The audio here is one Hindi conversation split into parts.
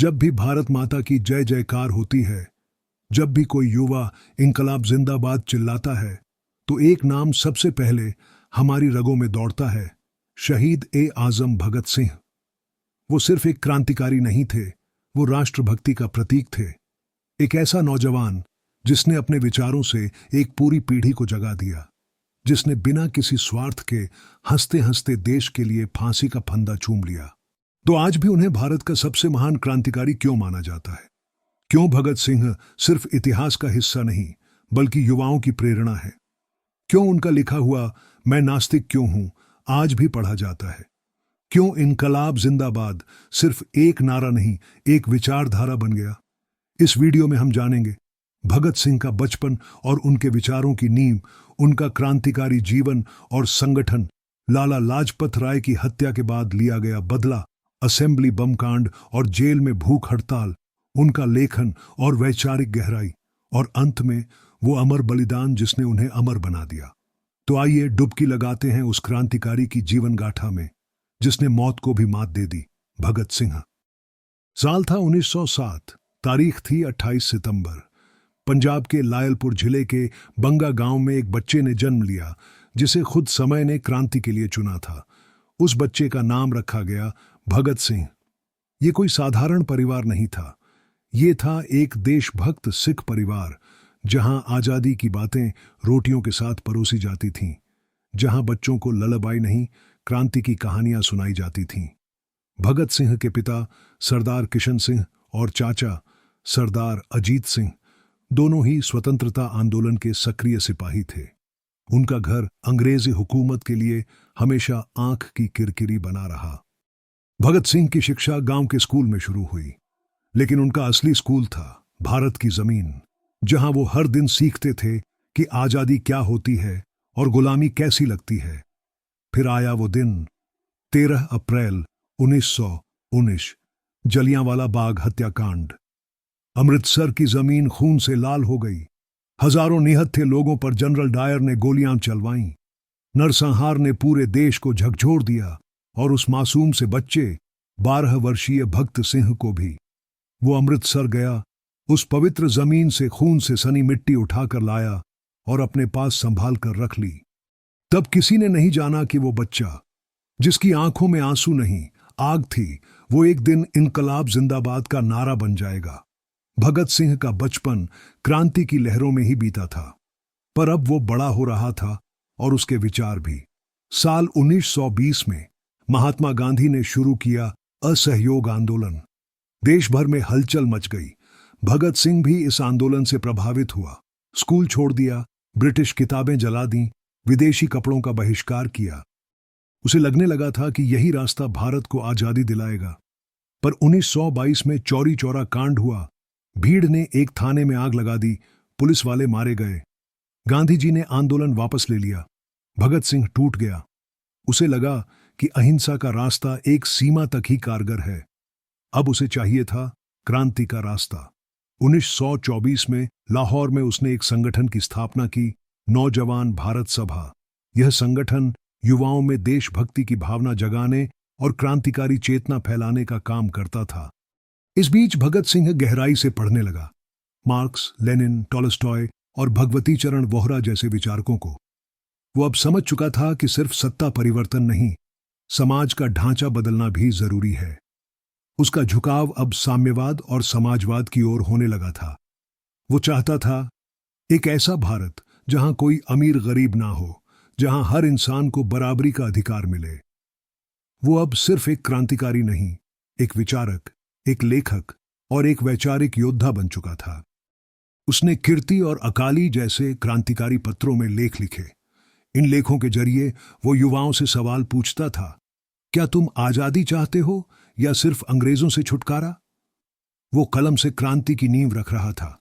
जब भी भारत माता की जय जयकार होती है, जब भी कोई युवा इनकलाब जिंदाबाद चिल्लाता है, तो एक नाम सबसे पहले हमारी रगों में दौड़ता है, शहीद ए आजम भगत सिंह। वो सिर्फ एक क्रांतिकारी नहीं थे, वो राष्ट्रभक्ति का प्रतीक थे। एक ऐसा नौजवान जिसने अपने विचारों से एक पूरी पीढ़ी को जगा दिया, जिसने बिना किसी स्वार्थ के हंसते हंसते देश के लिए फांसी का फंदा चूम लिया। तो आज भी उन्हें भारत का सबसे महान क्रांतिकारी क्यों माना जाता है? क्यों भगत सिंह सिर्फ इतिहास का हिस्सा नहीं, बल्कि युवाओं की प्रेरणा है? क्यों उनका लिखा हुआ मैं नास्तिक क्यों हूं आज भी पढ़ा जाता है? क्यों इनकलाब जिंदाबाद सिर्फ एक नारा नहीं, एक विचारधारा बन गया? इस वीडियो में हम जानेंगे भगत सिंह का बचपन और उनके विचारों की नींव, उनका क्रांतिकारी जीवन और संगठन, लाला लाजपत राय की हत्या के बाद लिया गया बदला, असेंबली बम कांड और जेल में भूख हड़ताल, उनका लेखन और वैचारिक गहराई, और अंत में वो अमर बलिदान जिसने उन्हें अमर बना दिया। तो आइए डुबकी लगाते हैं उस क्रांतिकारी की जीवन गाथा में, जिसने मौत को भी मात दे दी, भगत सिंह। साल था 1907, तारीख थी 28 सितंबर। पंजाब के लायलपुर जिले के बंगा गांव में एक बच्चे ने जन्म लिया, जिसे खुद समय ने क्रांति के लिए चुना था। उस बच्चे का नाम रखा गया भगत सिंह। ये कोई साधारण परिवार नहीं था, ये था एक देशभक्त सिख परिवार, जहां आजादी की बातें रोटियों के साथ परोसी जाती थीं, जहां बच्चों को ललबाई नहीं, क्रांति की कहानियां सुनाई जाती थीं। भगत सिंह के पिता सरदार किशन सिंह और चाचा सरदार अजीत सिंह दोनों ही स्वतंत्रता आंदोलन के सक्रिय सिपाही थे। उनका घर अंग्रेजी हुकूमत के लिए हमेशा आंख की किरकिरी बना रहा। भगत सिंह की शिक्षा गांव के स्कूल में शुरू हुई, लेकिन उनका असली स्कूल था भारत की जमीन, जहां वो हर दिन सीखते थे कि आजादी क्या होती है और गुलामी कैसी लगती है। फिर आया वो दिन, 13 अप्रैल 1919, जलियांवाला बाग हत्याकांड। अमृतसर की जमीन खून से लाल हो गई। हजारों निहत थे लोगों पर जनरल डायर ने गोलियां चलवाईं। नरसंहार ने पूरे देश को झकझोर दिया, और उस मासूम से बच्चे 12 वर्षीय भगत सिंह को भी। वो अमृतसर गया, उस पवित्र जमीन से खून से सनी मिट्टी उठाकर लाया और अपने पास संभाल कर रख ली। तब किसी ने नहीं जाना कि वो बच्चा, जिसकी आंखों में आंसू नहीं आग थी, वो एक दिन इनकलाब जिंदाबाद का नारा बन जाएगा। भगत सिंह का बचपन क्रांति की लहरों में ही बीता था, पर अब वो बड़ा हो रहा था और उसके विचार भी। साल 1920 में महात्मा गांधी ने शुरू किया असहयोग आंदोलन। देश भर में हलचल मच गई। भगत सिंह भी इस आंदोलन से प्रभावित हुआ। स्कूल छोड़ दिया, ब्रिटिश किताबें जला दी, विदेशी कपड़ों का बहिष्कार किया। उसे लगने लगा था कि यही रास्ता भारत को आजादी दिलाएगा। पर 1922 में चौरी चौरा कांड हुआ। भीड़ ने एक थाने में आग लगा दी, पुलिस वाले मारे गए। गांधी जी ने आंदोलन वापस ले लिया। भगत सिंह टूट गया। उसे लगा कि अहिंसा का रास्ता एक सीमा तक ही कारगर है। अब उसे चाहिए था क्रांति का रास्ता। 1924 में लाहौर में उसने एक संगठन की स्थापना की, नौजवान भारत सभा। यह संगठन युवाओं में देशभक्ति की भावना जगाने और क्रांतिकारी चेतना फैलाने का काम करता था। इस बीच भगत सिंह गहराई से पढ़ने लगा, मार्क्स, लेनिन, टॉलस्टॉय और भगवती चरण वोहरा जैसे विचारकों को। वो अब समझ चुका था कि सिर्फ सत्ता परिवर्तन नहीं, समाज का ढांचा बदलना भी जरूरी है। उसका झुकाव अब साम्यवाद और समाजवाद की ओर होने लगा था। वो चाहता था एक ऐसा भारत जहां कोई अमीर गरीब ना हो, जहां हर इंसान को बराबरी का अधिकार मिले। वो अब सिर्फ एक क्रांतिकारी नहीं, एक विचारक, एक लेखक और एक वैचारिक योद्धा बन चुका था। उसने कीर्ति और अकाली जैसे क्रांतिकारी पत्रों में लेख लिखे। इन लेखों के जरिए वो युवाओं से सवाल पूछता था, क्या तुम आजादी चाहते हो या सिर्फ अंग्रेजों से छुटकारा? वो कलम से क्रांति की नींव रख रहा था,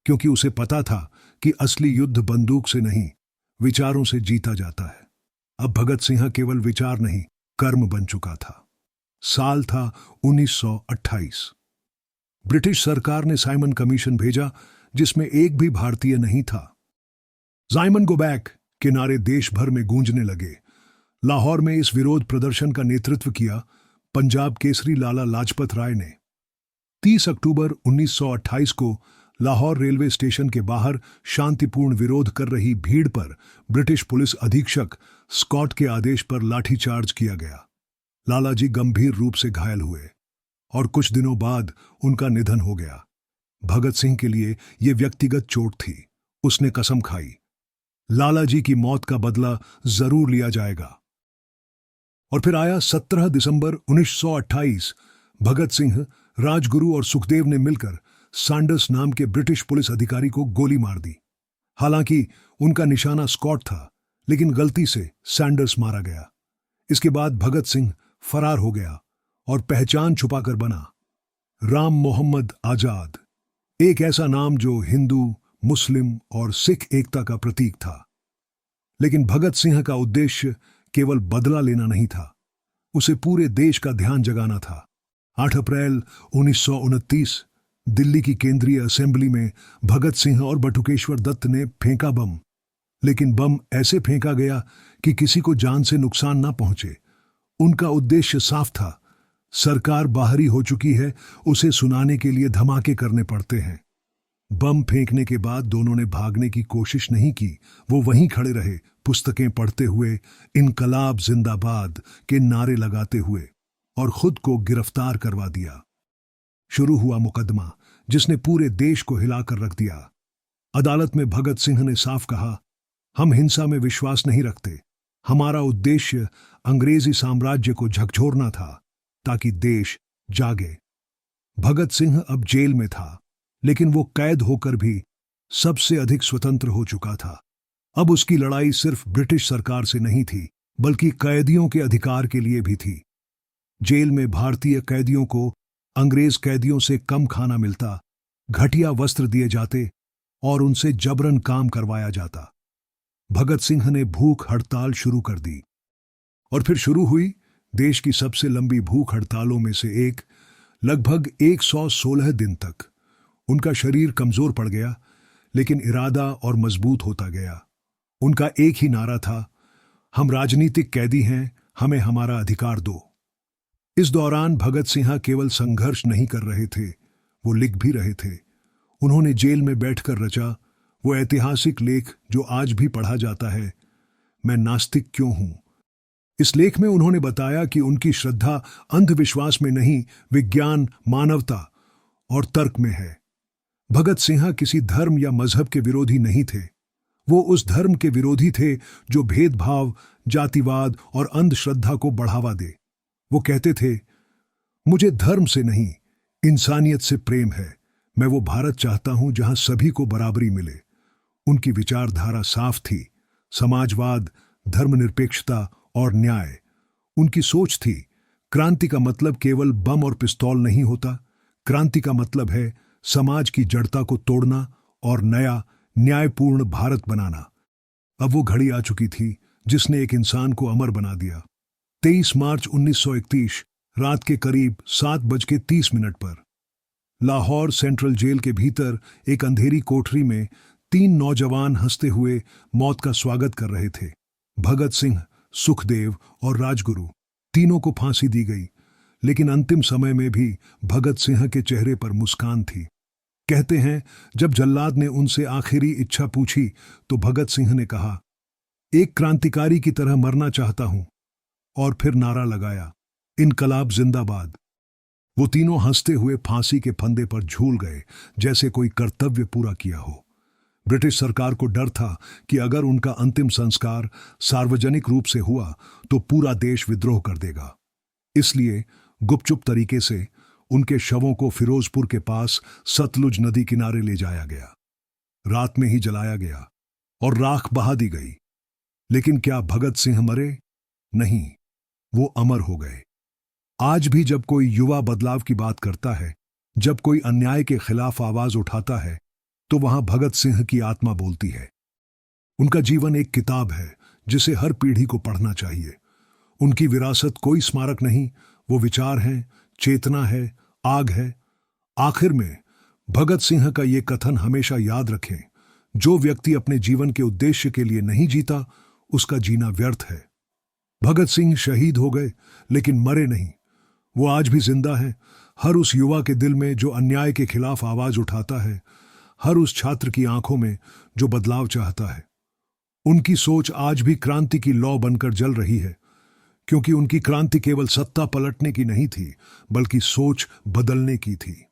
क्योंकि उसे पता था कि असली युद्ध बंदूक से नहीं, विचारों से जीता जाता है। अब भगत सिंह केवल विचार नहीं, कर्म बन चुका था। साल था 1928। ब्रिटिश सरकार ने साइमन कमीशन भेजा, जिसमें एक भी भारतीय नहीं था। साइमन गो बैक के नारे देश भर में गूंजने लगे। लाहौर में इस विरोध प्रदर्शन का नेतृत्व किया पंजाब केसरी लाला लाजपत राय ने। 30 अक्टूबर 1928 को लाहौर रेलवे स्टेशन के बाहर शांतिपूर्ण विरोध कर रही भीड़ पर ब्रिटिश पुलिस अधीक्षक स्कॉट के आदेश पर लाठीचार्ज किया गया। लालाजी गंभीर रूप से घायल हुए और कुछ दिनों बाद उनका निधन हो गया। भगत सिंह के लिए यह व्यक्तिगत चोट थी। उसने कसम खाई, लालाजी की मौत का बदला जरूर लिया जाएगा। और फिर आया 17 दिसंबर 1928। भगत सिंह, राजगुरु और सुखदेव ने मिलकर सैंडर्स नाम के ब्रिटिश पुलिस अधिकारी को गोली मार दी। हालांकि उनका निशाना स्कॉट था, लेकिन गलती से सैंडर्स मारा गया। इसके बाद भगत सिंह फरार हो गया और पहचान छुपाकर बना राम मोहम्मद आजाद, एक ऐसा नाम जो हिंदू, मुस्लिम और सिख एकता का प्रतीक था। लेकिन भगत सिंह का उद्देश्य केवल बदला लेना नहीं था, उसे पूरे देश का ध्यान जगाना था। 8 अप्रैल 1929 दिल्ली की केंद्रीय असेंबली में भगत सिंह और बटुकेश्वर दत्त ने फेंका बम। लेकिन बम ऐसे फेंका गया कि किसी को जान से नुकसान ना पहुंचे। उनका उद्देश्य साफ था, सरकार बाहरी हो चुकी है, उसे सुनाने के लिए धमाके करने पड़ते हैं। बम फेंकने के बाद दोनों ने भागने की कोशिश नहीं की, वो वहीं खड़े रहे, पुस्तकें पढ़ते हुए, इनकलाब जिंदाबाद के नारे लगाते हुए, और खुद को गिरफ्तार करवा दिया। शुरू हुआ मुकदमा जिसने पूरे देश को हिलाकर रख दिया। अदालत में भगत सिंह ने साफ कहा, हम हिंसा में विश्वास नहीं रखते, हमारा उद्देश्य अंग्रेजी साम्राज्य को झकझोरना था ताकि देश जागे। भगत सिंह अब जेल में था, लेकिन वो कैद होकर भी सबसे अधिक स्वतंत्र हो चुका था। अब उसकी लड़ाई सिर्फ ब्रिटिश सरकार से नहीं थी, बल्कि कैदियों के अधिकार के लिए भी थी। जेल में भारतीय कैदियों को अंग्रेज कैदियों से कम खाना मिलता, घटिया वस्त्र दिए जाते और उनसे जबरन काम करवाया जाता। भगत सिंह ने भूख हड़ताल शुरू कर दी और फिर शुरू हुई देश की सबसे लंबी भूख हड़तालों में से एक। लगभग 116 दिन तक उनका शरीर कमजोर पड़ गया, लेकिन इरादा और मजबूत होता गया। उनका एक ही नारा था, हम राजनीतिक कैदी हैं, हमें हमारा अधिकार दो। इस दौरान भगत सिंह केवल संघर्ष नहीं कर रहे थे, वो लिख भी रहे थे। उन्होंने जेल में बैठकर रचा वो ऐतिहासिक लेख जो आज भी पढ़ा जाता है, मैं नास्तिक क्यों हूं। इस लेख में उन्होंने बताया कि उनकी श्रद्धा अंधविश्वास में नहीं, विज्ञान, मानवता और तर्क में है। भगत सिंह किसी धर्म या मजहब के विरोधी नहीं थे, वो उस धर्म के विरोधी थे जो भेदभाव, जातिवाद और अंधश्रद्धा को बढ़ावा दे। वो कहते थे, मुझे धर्म से नहीं, इंसानियत से प्रेम है। मैं वो भारत चाहता हूं जहां सभी को बराबरी मिले। उनकी विचारधारा साफ थी, समाजवाद, धर्मनिरपेक्षता और न्याय। उनकी सोच थी, क्रांति का मतलब केवल बम और पिस्तौल नहीं होता, क्रांति का मतलब है समाज की जड़ता को तोड़ना और नया न्यायपूर्ण भारत बनाना। अब वो घड़ी आ चुकी थी जिसने एक इंसान को अमर बना दिया। 23 मार्च 1931 रात के करीब 7:30 पर लाहौर सेंट्रल जेल के भीतर एक अंधेरी कोठरी में 3 नौजवान हंसते हुए मौत का स्वागत कर रहे थे। भगत सिंह, सुखदेव और राजगुरु, तीनों को फांसी दी गई, लेकिन अंतिम समय में भी भगत सिंह के चेहरे पर मुस्कान थी। कहते हैं, जब जल्लाद ने उनसे आखिरी इच्छा पूछी तो भगत सिंह ने कहा, एक क्रांतिकारी की तरह मरना चाहता हूं, और फिर नारा लगाया, इनकलाब जिंदाबाद। वो तीनों हंसते हुए फांसी के फंदे पर झूल गए, जैसे कोई कर्तव्य पूरा किया हो। ब्रिटिश सरकार को डर था कि अगर उनका अंतिम संस्कार सार्वजनिक रूप से हुआ तो पूरा देश विद्रोह कर देगा। इसलिए गुपचुप तरीके से उनके शवों को फिरोजपुर के पास सतलुज नदी किनारे ले जाया गया। रात में ही जलाया गया और राख बहा दी गई। लेकिन क्या भगत सिंह मरे? नहीं, वो अमर हो गए। आज भी जब कोई युवा बदलाव की बात करता है, जब कोई अन्याय के खिलाफ आवाज उठाता है, तो वहां भगत सिंह की आत्मा बोलती है। उनका जीवन एक किताब है जिसे हर पीढ़ी को पढ़ना चाहिए। उनकी विरासत कोई स्मारक नहीं, वो विचार हैं, चेतना है, आग है। आखिर में भगत सिंह का ये कथन हमेशा याद रखें, जो व्यक्ति अपने जीवन के उद्देश्य के लिए नहीं जीता, उसका जीना व्यर्थ है। भगत सिंह शहीद हो गए, लेकिन मरे नहीं। वो आज भी जिंदा हैं, हर उस युवा के दिल में जो अन्याय के खिलाफ आवाज उठाता है, हर उस छात्र की आंखों में जो बदलाव चाहता है। उनकी सोच आज भी क्रांति की लौ बनकर जल रही है, क्योंकि उनकी क्रांति केवल सत्ता पलटने की नहीं थी, बल्कि सोच बदलने की थी।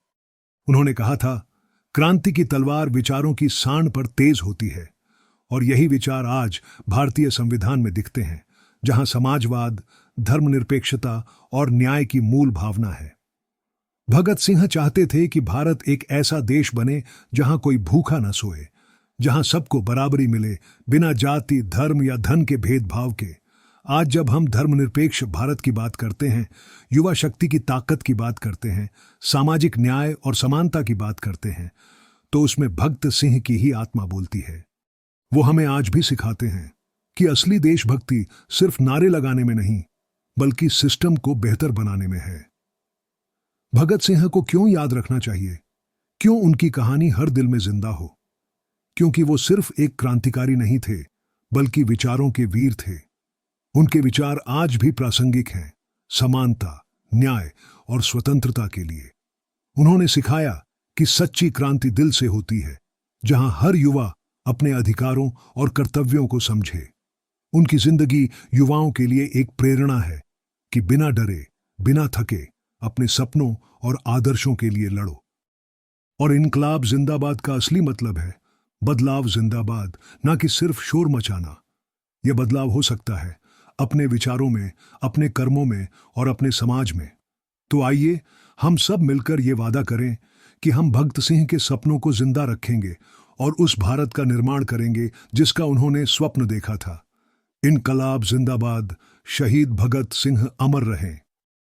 उन्होंने कहा था, क्रांति की तलवार विचारों की सांड पर तेज होती है, और यही विचार आज भारतीय संविधान में दिखते हैं, जहां समाजवाद, धर्मनिरपेक्षता और न्याय की मूल भावना है। भगत सिंह चाहते थे कि भारत एक ऐसा देश बने जहां कोई भूखा न सोए, जहां सबको बराबरी मिले, बिना जाति, धर्म या धन के भेदभाव के। आज जब हम धर्मनिरपेक्ष भारत की बात करते हैं, युवा शक्ति की ताकत की बात करते हैं, सामाजिक न्याय और समानता की बात करते हैं, तो उसमें भगत सिंह की ही आत्मा बोलती है। वो हमें आज भी सिखाते हैं कि असली देशभक्ति सिर्फ नारे लगाने में नहीं, बल्कि सिस्टम को बेहतर बनाने में है। भगत सिंह को क्यों याद रखना चाहिए? क्यों उनकी कहानी हर दिल में जिंदा हो? क्योंकि वो सिर्फ एक क्रांतिकारी नहीं थे, बल्कि विचारों के वीर थे। उनके विचार आज भी प्रासंगिक हैं, समानता, न्याय और स्वतंत्रता के लिए। उन्होंने सिखाया कि सच्ची क्रांति दिल से होती है, जहां हर युवा अपने अधिकारों और कर्तव्यों को समझे। उनकी जिंदगी युवाओं के लिए एक प्रेरणा है कि बिना डरे, बिना थके अपने सपनों और आदर्शों के लिए लड़ो। और इनकलाब जिंदाबाद का असली मतलब है बदलाव जिंदाबाद, ना कि सिर्फ शोर मचाना। यह बदलाव हो सकता है अपने विचारों में, अपने कर्मों में और अपने समाज में। तो आइए हम सब मिलकर ये वादा करें कि हम भगत सिंह के सपनों को जिंदा रखेंगे और उस भारत का निर्माण करेंगे जिसका उन्होंने स्वप्न देखा था। इनकलाब जिंदाबाद, शहीद भगत सिंह अमर रहें।